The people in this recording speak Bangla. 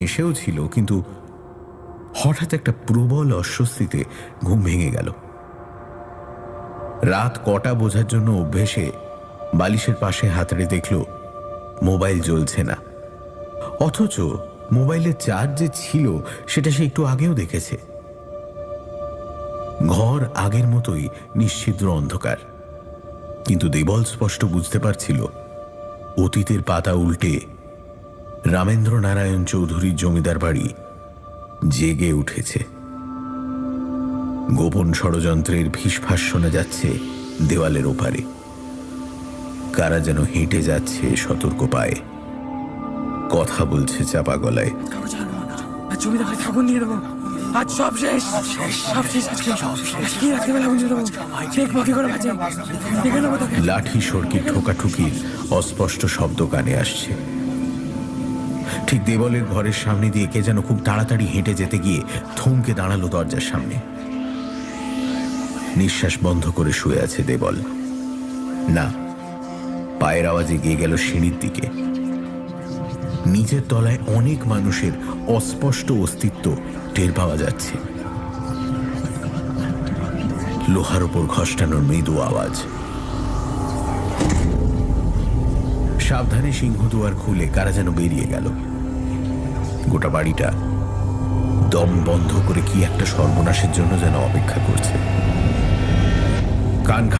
এসেও ছিল, কিন্তু হঠাৎ একটা প্রবল অস্বস্তিতে ঘুম ভেঙে গেল। রাত কটা বোঝার জন্য অভ্যেসে বালিশের পাশে হাতড়ে দেখল মোবাইল জ্বলছে না, অথচ মোবাইলের চার্জ যে ছিল সেটা সে একটু আগেও দেখেছে। ঘর আগের মতোই নিশ্ছিদ্র অন্ধকার, কিন্তু দেবল স্পষ্ট বুঝতে পারছিল অতীতের পাতা উল্টে রামেন্দ্র নারায়ণ চৌধুরীর জমিদার বাড়ি জেগে উঠেছে। গোপন ষড়যন্ত্রের ফিসফাস শোনা যাচ্ছে দেওয়ালের ওপারে। কারা যেন হেঁটে যাচ্ছে সতর্ক পায়ে, কথা বলছে চাপা গলায়। জমিদার বাড়ি আগুন নিয়ে দেবো, আজ সব শেষ, সব শেষ আজকে, আজকে রাত্রিবেলা আগুন নিয়ে দেবো, দেখবো কি করে বাঁচে, দেখে নেবো তোকে। লাঠি সড়কি ঠোকাঠুকির অস্পষ্ট শব্দ কানে আসছে। ঠিক দেবলের ঘরের সামনে দিয়ে কে যেন খুব তাড়াতাড়ি হেঁটে যেতে গিয়ে থমকে দাঁড়ালো দরজার সামনে। নিঃশ্বাস বন্ধ করে শুয়ে আছে দেবল। না, পায়ের আওয়াজে গিয়ে গেল সিঁড়ির দিকে। নিচের তলায় অনেক মানুষের অস্পষ্ট অস্তিত্ব টের পাওয়া যাচ্ছে। লোহার ওপর ঘষ্টানোর মৃদু আওয়াজ। সাবধানে সিংহদুয়ার খুলে কারা যেন বেরিয়ে গেল। গোটা বাড়িটা দম বন্ধ করে কি একটা সর্বনাশের জন্য যেন অপেক্ষা করছে। কান